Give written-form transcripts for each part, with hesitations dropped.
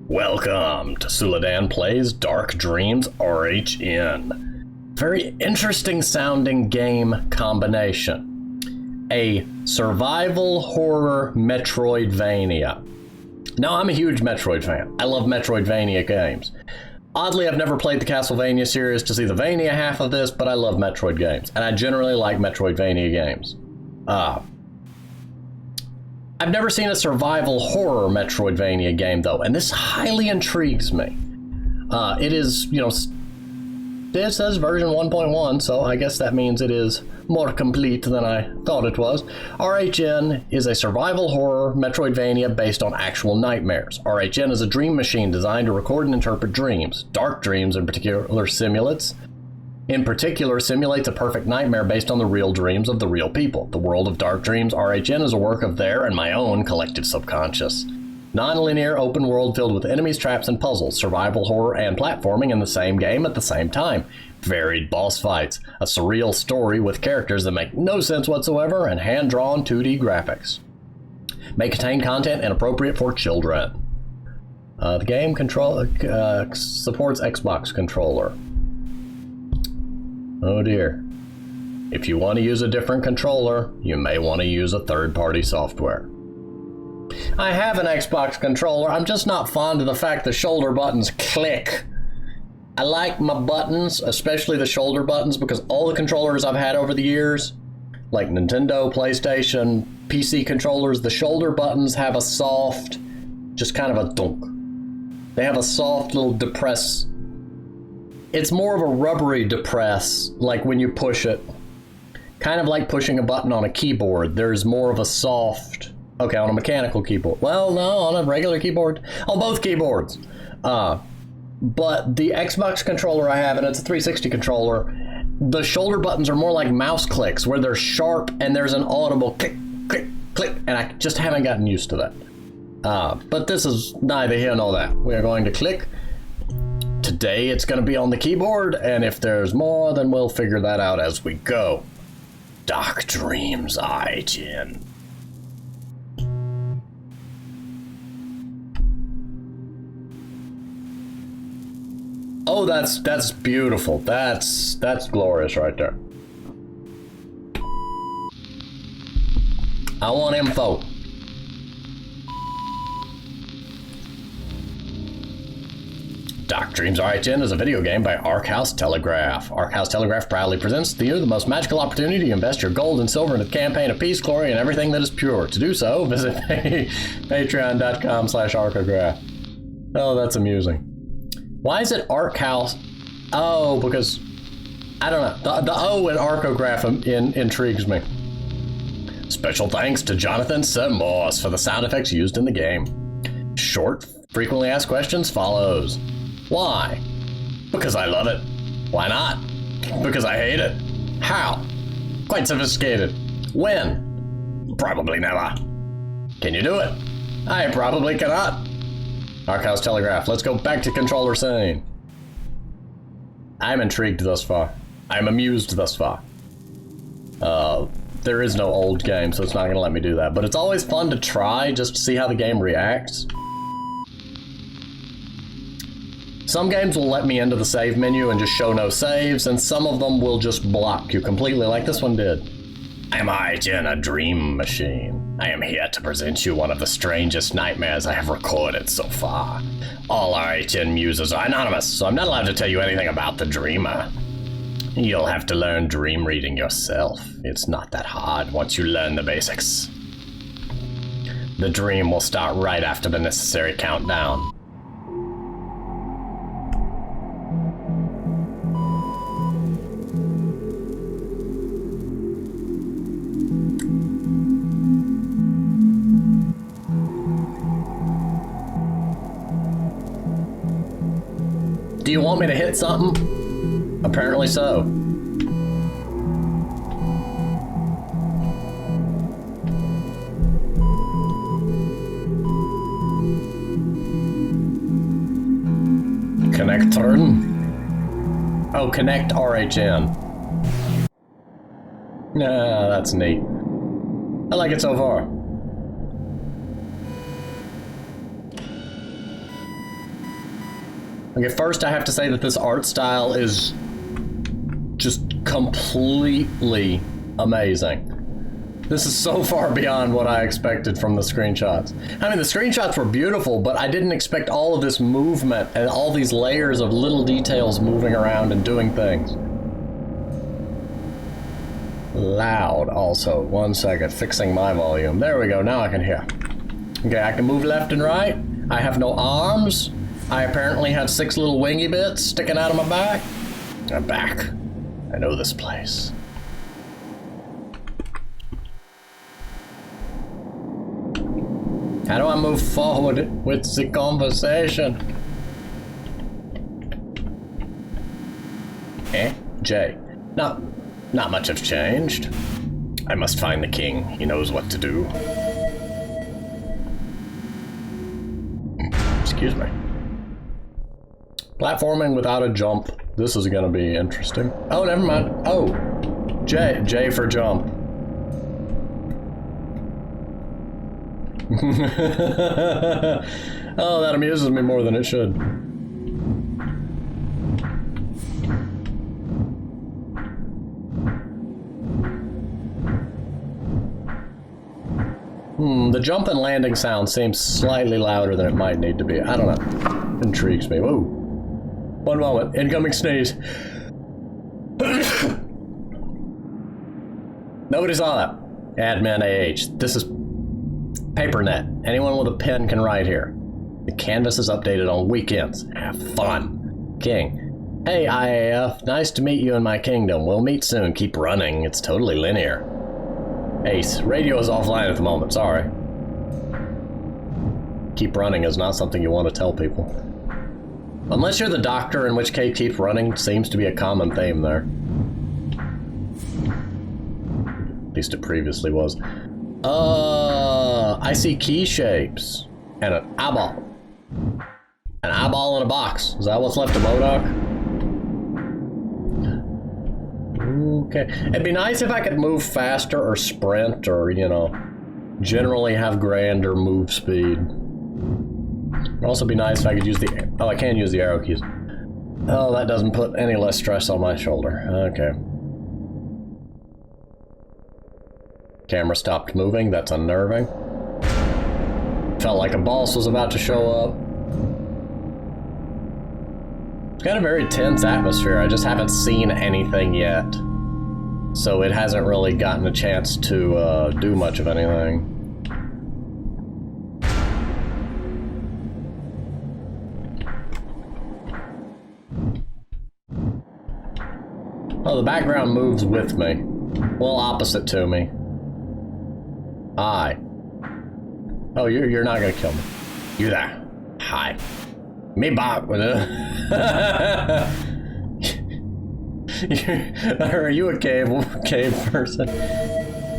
Welcome to Suladan Plays Dark Dreams RHN. Very interesting sounding game combination. A survival horror Metroidvania. Now, I'm a huge Metroid fan. I love Metroidvania games. Oddly, I've never played the Castlevania series to see the Vania half of this, but I love Metroid games, and I generally like Metroidvania games. I've never seen a survival horror Metroidvania game, though, and this highly intrigues me. It is, it says version 1.1, so I guess that means it is more complete than I thought it was. RHN is a survival horror Metroidvania based on actual nightmares. RHN is a dream machine designed to record and interpret dreams. Dark dreams in particular simulates a perfect nightmare based on the real dreams of the real people. The world of Dark Dreams RHN is a work of their and my own collective subconscious. Non-linear open world filled with enemies, traps, and puzzles, survival horror, and platforming in the same game at the same time. Varied boss fights, a surreal story with characters that make no sense whatsoever, and hand-drawn 2D graphics. May contain content inappropriate for children. The game supports Xbox controller. Oh dear. If you want to use a different controller, you may want to use a third-party software. I have an Xbox controller, I'm just not fond of the fact the shoulder buttons click. I like my buttons, especially the shoulder buttons, because all the controllers I've had over the years, like Nintendo, PlayStation, PC controllers, the shoulder buttons have a soft, just kind of a dunk. They have a soft little depress. It's more of a rubbery depress, like when you push it. Kind of like pushing a button on a keyboard. There's more of a soft... Okay, on a mechanical keyboard. Well, no, on a regular keyboard. On both keyboards. But the Xbox controller I have, and it's a 360 controller, the shoulder buttons are more like mouse clicks, where they're sharp and there's an audible click, click, click, and I just haven't gotten used to that. But this is neither here nor there. We are going to click. Today it's going to be on the keyboard, and if there's more, then we'll figure that out as we go. Dark Dreams RHN. Oh, that's beautiful. That's glorious right there. I want info. Dark Dreams RHN is a video game by Arkhouse Telegraph. Arkhouse Telegraph proudly presents to you the most magical opportunity to invest your gold and silver in a campaign of peace, glory, and everything that is pure. To do so, visit patreon.com/Arkograph. Oh, that's amusing. Why is it Arkhouse? Oh, because, I don't know. The O in Arkograph intrigues me. Special thanks to Jonathan Morse for the sound effects used in the game. Short, frequently asked questions follows. Why? Because I love it. Why not? Because I hate it. How? Quite sophisticated. When? Probably never. Can you do it? I probably cannot. Arkhouse Telegraph, let's go back to controller scene. I'm intrigued thus far. I'm amused thus far. There is no old game, so it's not gonna let me do that, but it's always fun to try just to see how the game reacts. Some games will let me into the save menu and just show no saves, and some of them will just block you completely, like this one did. I am RHN, a dream machine. I am here to present you one of the strangest nightmares I have recorded so far. All RHN users are anonymous, so I'm not allowed to tell you anything about the dreamer. You'll have to learn dream reading yourself. It's not that hard once you learn the basics. The dream will start right after the necessary countdown. Do you want me to hit something? Apparently so. Connect turn? Oh, connect RHN. Yeah, that's neat. I like it so far. Okay, first I have to say that this art style is just completely amazing. This is so far beyond what I expected from the screenshots. I mean, the screenshots were beautiful, but I didn't expect all of this movement and all these layers of little details moving around and doing things. Loud also. 1 second, fixing my volume. There we go, now I can hear. Okay, I can move left and right. I have no arms. I apparently have 6 little wingy bits sticking out of my back. I'm back. I know this place. How do I move forward with the conversation? J. Not much have changed. I must find the king. He knows what to do. Excuse me. Platforming without a jump. This is gonna be interesting. Oh, never mind. Oh, J for jump. Oh, that amuses me more than it should. The jump and landing sound seems slightly louder than it might need to be. I don't know. Intrigues me. Whoa. One moment. Incoming sneeze. Nobody saw that. Admin AH. This is PaperNet. Anyone with a pen can write here. The canvas is updated on weekends. Have fun. King. Hey, IAF. Nice to meet you in my kingdom. We'll meet soon. Keep running. It's totally linear. Ace. Radio is offline at the moment. Sorry. Keep running is not something you want to tell people. Unless you're the doctor, in which case keep running seems to be a common theme there. At least it previously was. I see key shapes. And an eyeball. An eyeball in a box. Is that what's left of Modoc? Okay. It'd be nice if I could move faster or sprint or, you know, generally have grander move speed. It'd also be nice if I could use the... Oh, I can use the arrow keys. Oh, that doesn't put any less stress on my shoulder. Okay. Camera stopped moving. That's unnerving. Felt like a boss was about to show up. It's got a very tense atmosphere. I just haven't seen anything yet. So it hasn't really gotten a chance to do much of anything. Oh, the background moves with me. Well, opposite to me. Hi. Oh, you're not gonna kill me. You there. Hi. Me back with it. Are you a cave person?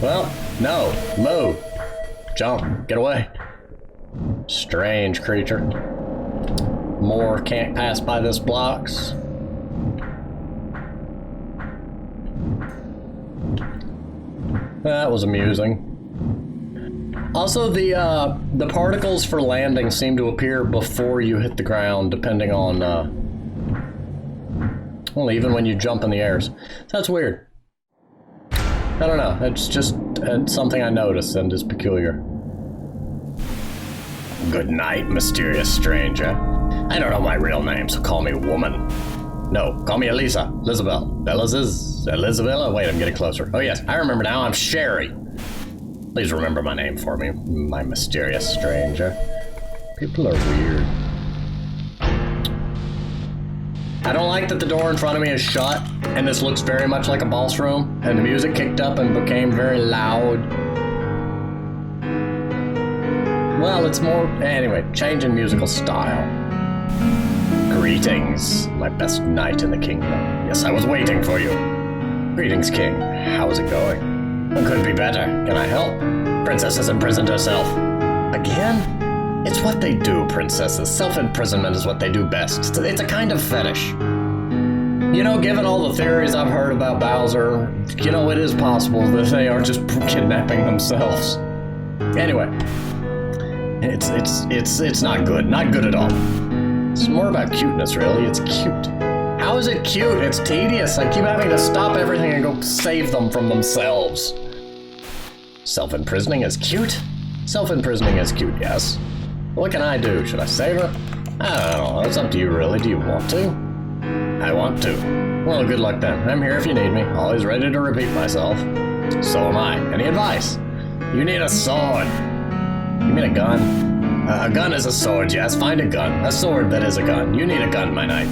Well, no. Move. Jump. Get away. Strange creature. More can't pass by this blocks. That was amusing. Also, the particles for landing seem to appear before you hit the ground, depending on, well, even when you jump in the airs. So that's weird. I don't know, it's just something I noticed and is peculiar. Good night, mysterious stranger. I don't know my real name, so call me woman. No, call me Elisa. Elizabeth. Elizabeth? Wait, I'm getting closer. Oh yes, I remember now, I'm Sherry. Please remember my name for me, my mysterious stranger. People are weird. I don't like that the door in front of me is shut, and this looks very much like a boss room, and the music kicked up and became very loud. Well, it's more... Anyway, change in musical style. Greetings, my best knight in the kingdom. Yes, I was waiting for you. Greetings, king. How's it going? It could be better. Can I help? Princess has imprisoned herself. Again? It's what they do, princesses. Self-imprisonment is what they do best. It's a kind of fetish. You know, given all the theories I've heard about Bowser, you know, it is possible that they are just kidnapping themselves. Anyway, it's not good. Not good at all. It's It's more about cuteness, really. It's cute. How is it cute? It's tedious. I keep having to stop everything and go save them from themselves. Self-imprisoning is cute? Self-imprisoning is cute, yes. What can I do? Should I save her? I don't know. It's up to you, really. Do you want to? I want to. Well, good luck then. I'm here if you need me. Always ready to repeat myself. So am I. Any advice? You need a sword. You mean a gun? A gun is a sword, yes. Find a gun. A sword that is a gun. You need a gun, my knight.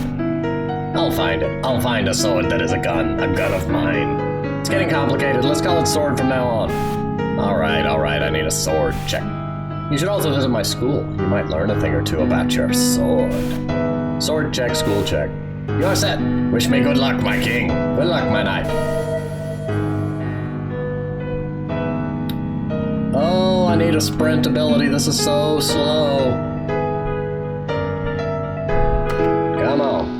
I'll find it. I'll find a sword that is a gun of mine. It's getting complicated. Let's call it sword from now on. All right. I need a sword. Check. You should also visit my school. You might learn a thing or two about your sword. Sword check, school check. You're set. Wish me good luck, my king. Good luck, my knight. Oh, I need a sprint ability. This is so slow. Come on.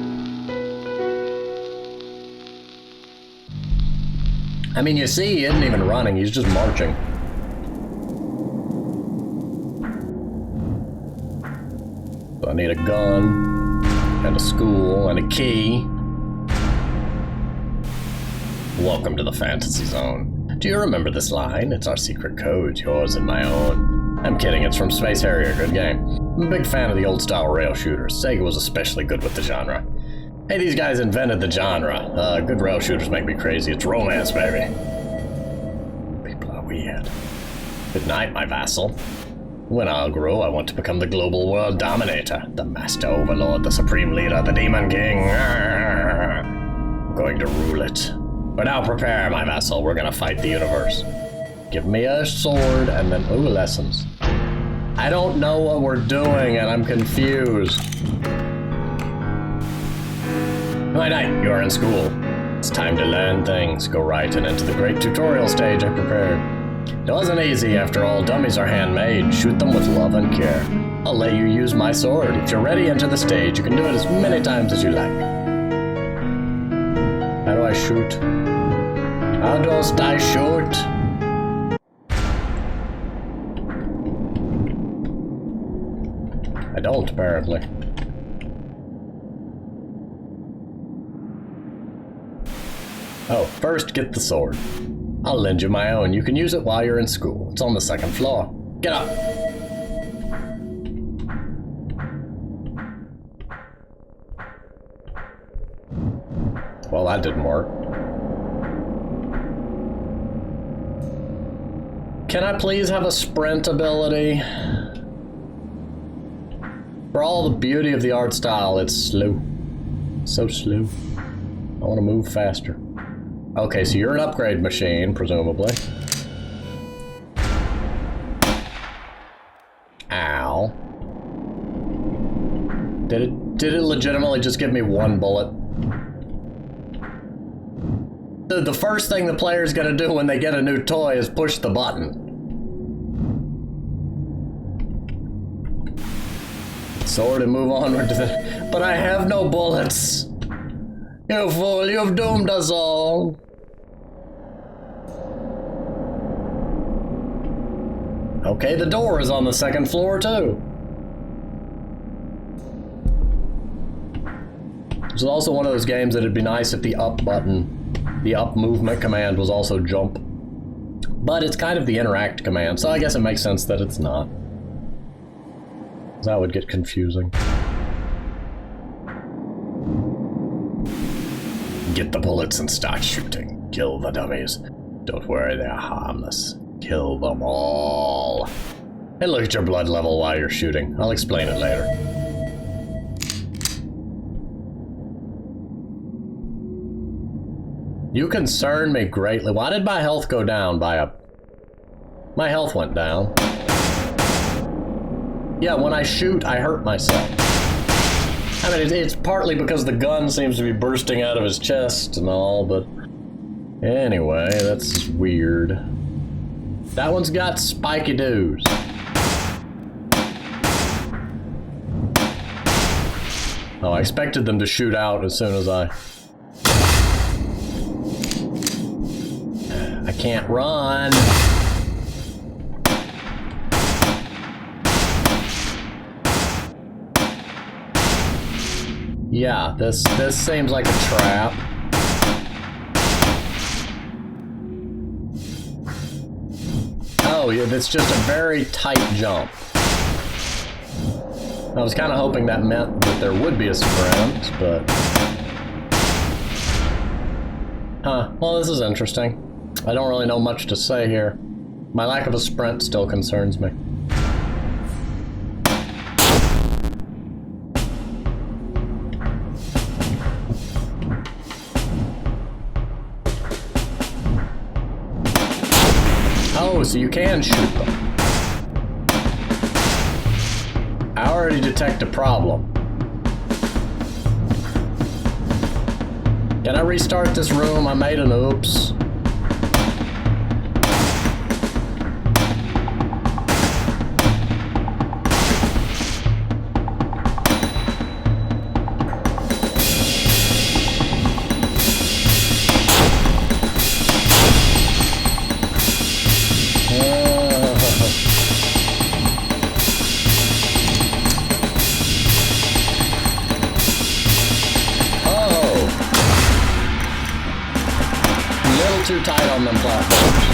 I mean, you see, he isn't even running. He's just marching. So I need a gun, and a school, and a key. Welcome to the fantasy zone. Do you remember this line? It's our secret code, yours and my own. I'm kidding, it's from Space Harrier, good game. I'm a big fan of the old-style rail shooters. Sega was especially good with the genre. Hey, these guys invented the genre. Good rail shooters make me crazy. It's romance, baby. People are weird. Good night, my vassal. When I'll grow, I want to become the global world dominator, the master overlord, the supreme leader, the demon king. I'm going to rule it. But now prepare, my vassal. We're gonna fight the universe. Give me a sword and then, ooh, lessons. I don't know what we're doing and I'm confused. My knight, you're in school. It's time to learn things. Go right and into the great tutorial stage I prepared. It wasn't easy, after all. Dummies are handmade. Shoot them with love and care. I'll let you use my sword. If you're ready, enter the stage. You can do it as many times as you like. How do I shoot? How dost I shoot? I don't, apparently. Oh, first get the sword. I'll lend you my own. You can use it while you're in school. It's on the second floor. Get up. Well, that didn't work. Can I please have a sprint ability? For all the beauty of the art style, it's slow. So slow. I want to move faster. Okay, so you're an upgrade machine, presumably. Ow. Did it legitimately just give me one bullet? The first thing the player's gonna do when they get a new toy is push the button. Sword and move onward to the... But I have no bullets! You fool, you've doomed us all! Okay, the door is on the second floor, too. This is also one of those games that it'd be nice if the up button, the up movement command was also jump. But it's kind of the interact command, so I guess it makes sense that it's not. That would get confusing. Get the bullets and start shooting. Kill the dummies. Don't worry, they're harmless. Kill them all. And look at your blood level while you're shooting. I'll explain it later. You concern me greatly. Why did my health go down by a... My health went down. Yeah, when I shoot, I hurt myself. I mean, it's partly because the gun seems to be bursting out of his chest and all, but... Anyway, that's weird. That one's got spiky doos. Oh, I expected them to shoot out as soon as I can't run. Yeah, this seems like a trap. Oh, yeah, it's just a very tight jump. I was kind of hoping that meant that there would be a sprint, but... Huh, well, this is interesting. I don't really know much to say here. My lack of a sprint still concerns me. Oh, so you can shoot them. I already detect a problem. Can I restart this room? I made an oops. Too tight on them platforms.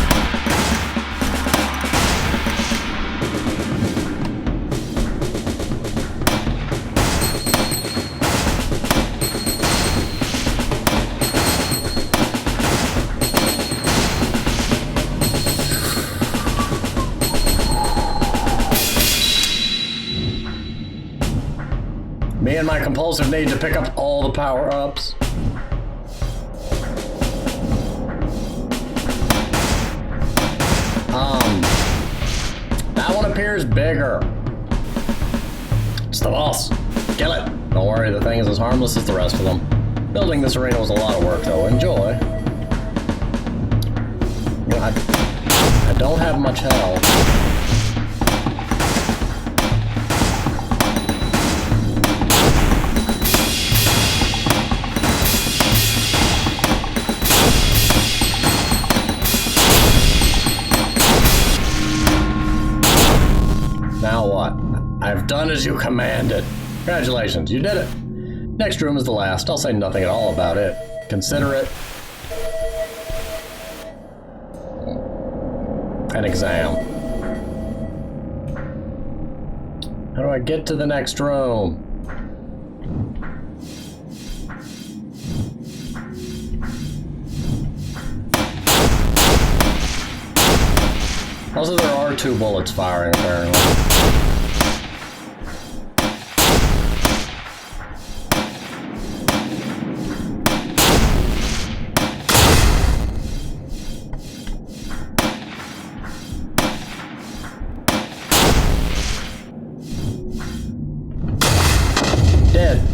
Me and my compulsive need to pick up all the power-ups. That one appears bigger. It's the boss. Kill it. Don't worry, the thing is as harmless as the rest of them. Building this arena was a lot of work, though. Enjoy. You know, I don't have much health. Now what? I've done as you commanded. Congratulations, you did it. Next room is the last. I'll say nothing at all about it. Consider it an exam. How do I get to the next room? Also, there are 2 bullets firing, apparently. Dead.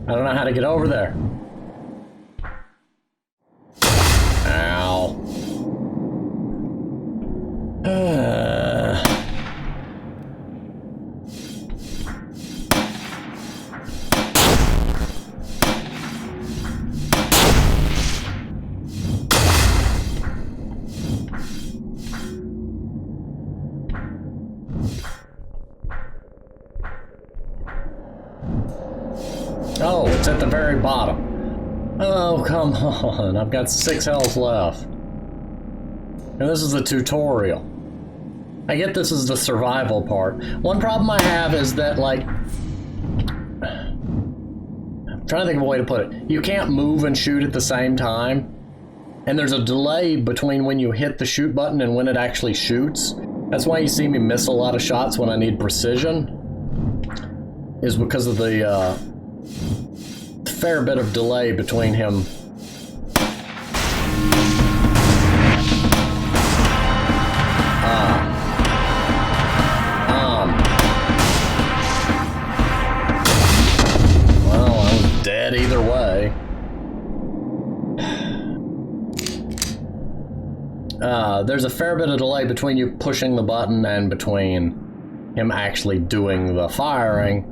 I don't know how to get over there. Ow. Oh, it's at the very bottom. Oh, come on. I've got 6 health left. And this is the tutorial. I get this is the survival part. One problem I have is that, like... I'm trying to think of a way to put it. You can't move and shoot at the same time. And there's a delay between when you hit the shoot button and when it actually shoots. That's why you see me miss a lot of shots when I need precision. Is because of the fair bit of delay between him. Well, I was dead either way. There's a fair bit of delay between you pushing the button and between him actually doing the firing.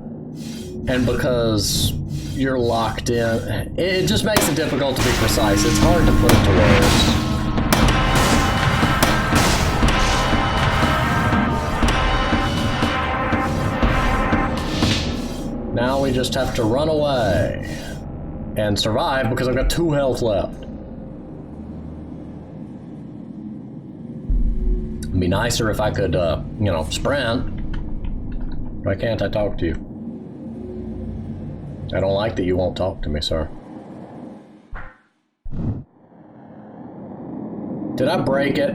And because you're locked in, it just makes it difficult to be precise. It's hard to put it to words. Now we just have to run away and survive because I've got 2 health left. It'd be nicer if I could, you know, sprint. Why can't I talk to you? I don't like that you won't talk to me, sir. Did I break it?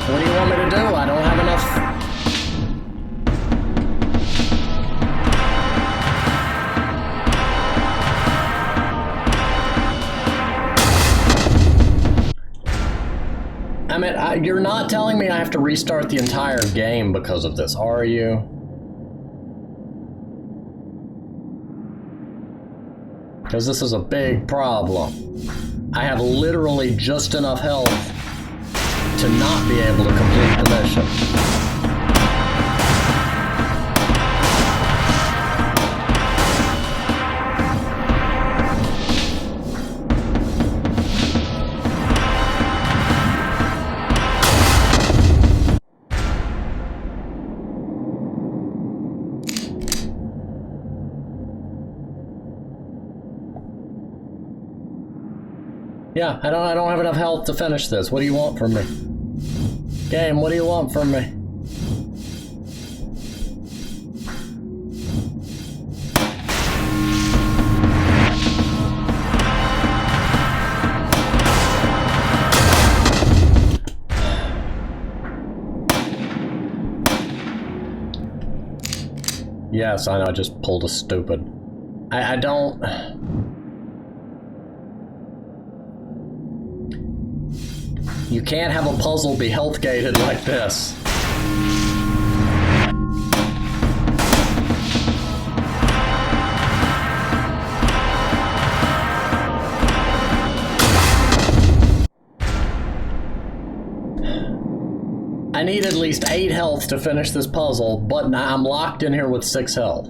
What do you want me to do? I don't have enough... I mean, you're not telling me I have to restart the entire game because of this, are you? Because this is a big problem. I have literally just enough health to not be able to complete the mission. Yeah, I don't have enough health to finish this. What do you want from me? Game, what do you want from me? Yes, I know, I just pulled a stupid. I don't... You can't have a puzzle be health gated like this. I need at least 8 health to finish this puzzle, but I'm locked in here with 6 health.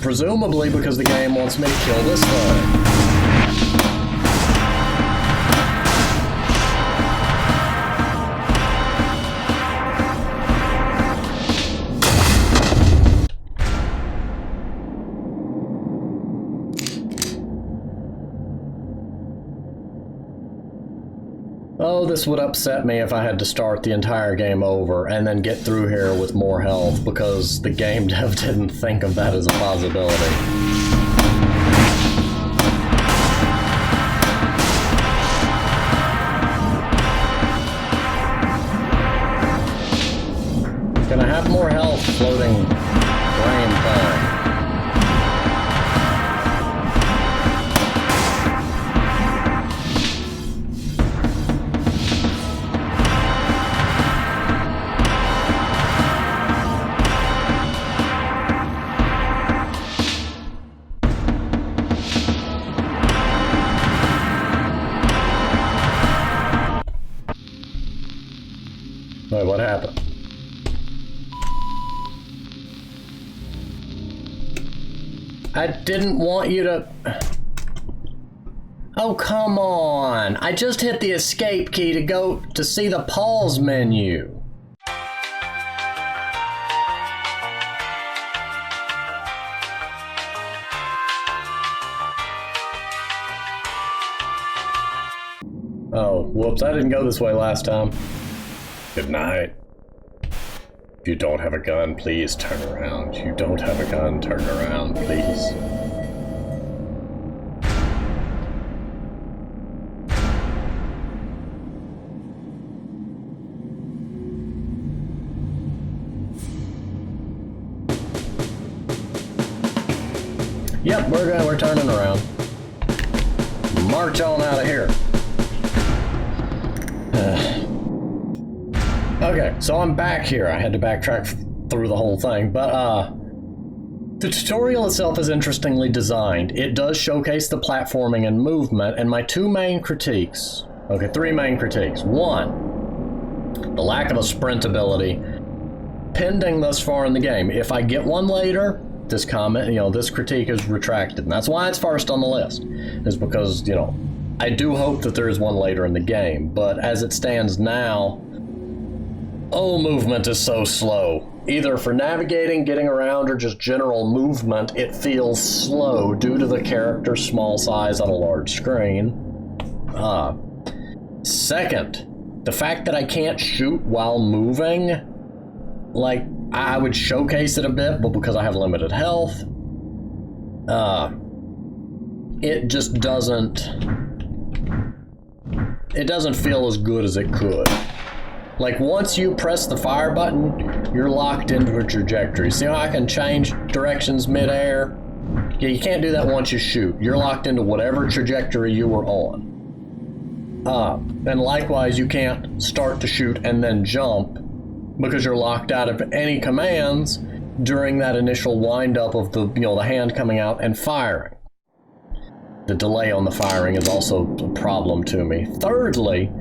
Presumably because the game wants me to kill this thing. Oh, this would upset me if I had to start the entire game over and then get through here with more health because the game dev didn't think of that as a possibility. Can I have more health, floating brain thing? Wait, what happened? I didn't want you to... Oh, come on. I just hit the escape key to go to see the pause menu. Oh, whoops, I didn't go this way last time. Good night. If you don't have a gun, please turn around. You don't have a gun, turn around, please. Yep, we're turning around. March on out of here. Okay, so I'm back here. I had to backtrack through the whole thing, but the tutorial itself is interestingly designed. It does showcase the platforming and movement, and my two main critiques, okay, three main critiques. One, the lack of a sprint ability pending thus far in the game. If I get one later, this comment, this critique is retracted, and that's why it's first on the list, is because, I do hope that there is one later in the game, but as it stands now, movement is so slow. Either for navigating, getting around, or just general movement, it feels slow due to the character's small size on a large screen. Second, the fact that I can't shoot while moving, like, I would showcase it a bit, but because I have limited health, it just doesn't feel as good as it could. Like, once you press the fire button, you're locked into a trajectory. See how I can change directions mid-air? Yeah, you can't do that once you shoot. You're locked into whatever trajectory you were on. And likewise, you can't start to shoot and then jump because you're locked out of any commands during that initial wind-up of the hand coming out and firing. The delay on the firing is also a problem to me. Thirdly,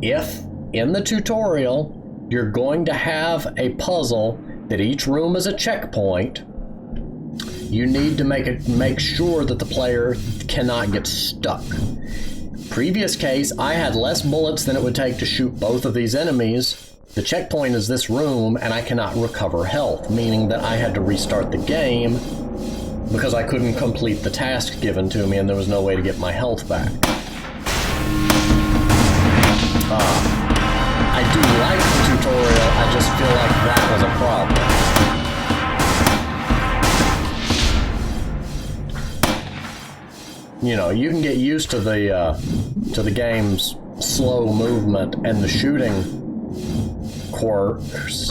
if in the tutorial you're going to have a puzzle that each room is a checkpoint, you need to make sure that the player cannot get stuck. Previous case, I had less bullets than it would take to shoot both of these enemies. The checkpoint is this room, and I cannot recover health, meaning that I had to restart the game because I couldn't complete the task given to me and there was no way to get my health back. I do like the tutorial, I just feel like that was a problem. You can get used to the game's slow movement and the shooting quirks,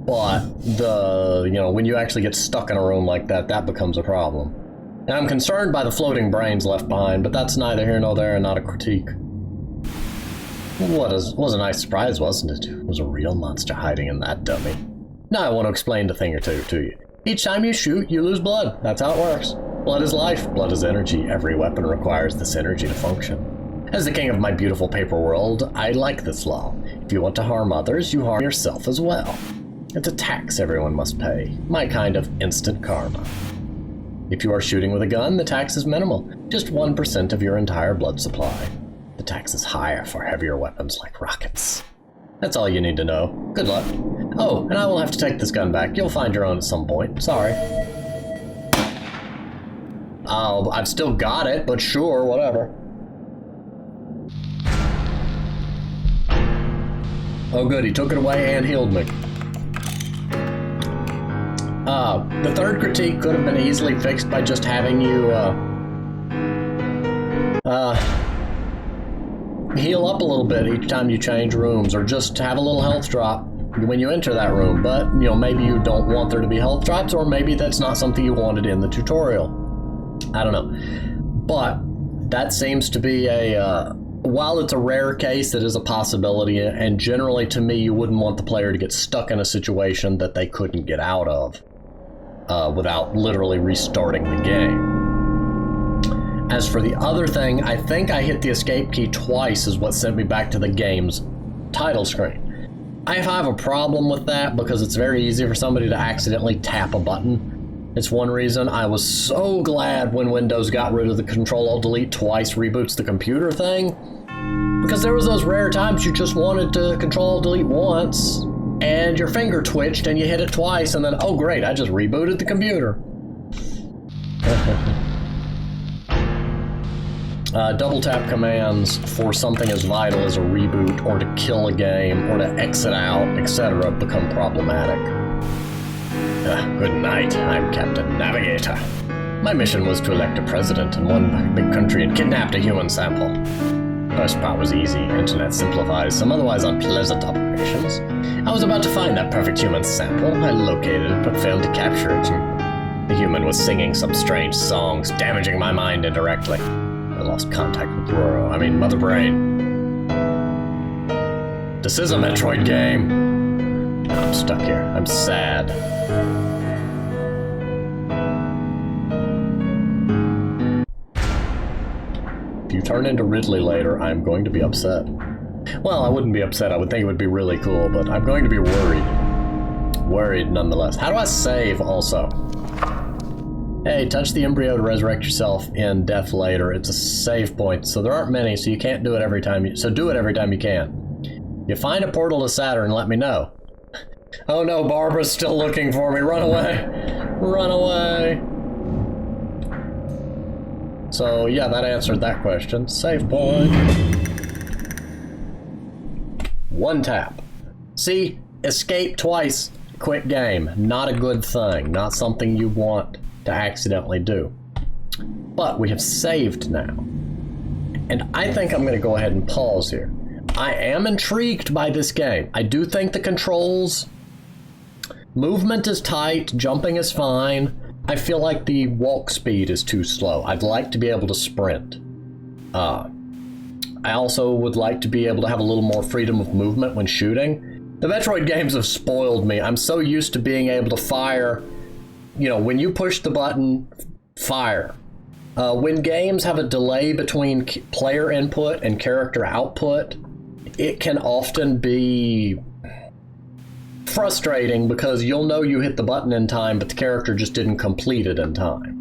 but when you actually get stuck in a room like that, that becomes a problem. And I'm concerned by the floating brains left behind, but that's neither here nor there and not a critique. Was a nice surprise, wasn't it? It was a real monster hiding in that dummy. Now I want to explain a thing or two to you. Each time you shoot, you lose blood. That's how it works. Blood is life. Blood is energy. Every weapon requires this energy to function. As the king of my beautiful paper world, I like this law. If you want to harm others, you harm yourself as well. It's a tax everyone must pay. My kind of instant karma. If you are shooting with a gun, the tax is minimal. Just 1% of your entire blood supply. The tax is higher for heavier weapons like rockets. That's all you need to know. Good luck. Oh, and I will have to take this gun back. You'll find your own at some point. Sorry. I've still got it, but sure, whatever. Oh good, he took it away and healed me. The third critique could have been easily fixed by just having you, heal up a little bit each time you change rooms, or just have a little health drop when you enter that room. But, maybe you don't want there to be health drops, or maybe that's not something you wanted in the tutorial. I don't know. But that seems to be while it's a rare case, it is a possibility, and generally to me, you wouldn't want the player to get stuck in a situation that they couldn't get out of without literally restarting the game. As for the other thing, I think I hit the escape key twice is what sent me back to the game's title screen. I have a problem with that because it's very easy for somebody to accidentally tap a button. It's one reason I was so glad when Windows got rid of the Control-Alt-Delete twice reboots the computer thing. Because there was those rare times you just wanted to Control-Alt-Delete once, and your finger twitched and you hit it twice, and then, oh great, I just rebooted the computer. Double tap commands for something as vital as a reboot or to kill a game or to exit out, etc. become problematic. Good night, I'm Captain Navigator. My mission was to elect a president in one big country and kidnap a human sample. First part was easy. Internet simplifies some otherwise unpleasant operations. I was about to find that perfect human sample. I located it, but failed to capture it. The human was singing some strange songs, damaging my mind indirectly. I lost contact with Mother Brain. This is a Metroid game. Now I'm stuck here. I'm sad. If you turn into Ridley later, I'm going to be upset. Well, I wouldn't be upset. I would think it would be really cool, but I'm going to be worried. Worried nonetheless. How do I save also? Hey, touch the embryo to resurrect yourself in death later. It's a save point, so there aren't many, so you can't do it every time. So do it every time you can. You find a portal to Saturn, let me know. Oh no, Barbara's still looking for me. Run away. Run away. So yeah, that answered that question. Save point. One tap. See? Escape twice. Quit game. Not a good thing. Not something you want to accidentally do. But we have saved now. And I think I'm going to go ahead and pause here. I am intrigued by this game. I do think the controls, movement is tight, jumping is fine. I feel like the walk speed is too slow. I'd like to be able to sprint. I also would like to be able to have a little more freedom of movement when shooting. The Metroid games have spoiled me. I'm so used to being able to fire. You know, when you push the button, fire. When games have a delay between player input and character output, it can often be frustrating because you'll know you hit the button in time, but the character just didn't complete it in time.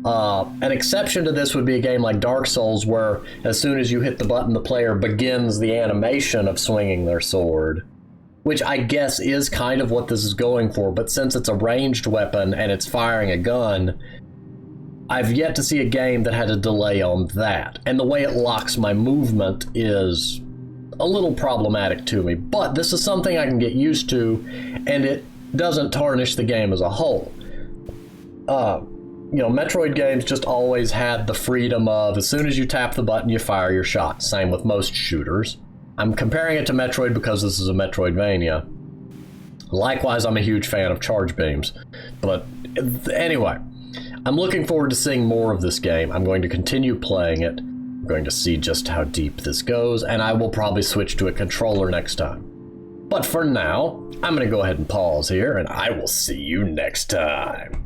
An exception to this would be a game like Dark Souls, where as soon as you hit the button, the player begins the animation of swinging their sword. Which I guess is kind of what this is going for, but since it's a ranged weapon and it's firing a gun, I've yet to see a game that had a delay on that. And the way it locks my movement is a little problematic to me, but this is something I can get used to, and it doesn't tarnish the game as a whole. You know, Metroid games just always had the freedom of, as soon as you tap the button, you fire your shot. Same with most shooters. I'm comparing it to Metroid because this is a Metroidvania. Likewise, I'm a huge fan of charge beams. But anyway, I'm looking forward to seeing more of this game. I'm going to continue playing it. I'm going to see just how deep this goes, and I will probably switch to a controller next time. But for now, I'm going to go ahead and pause here, and I will see you next time.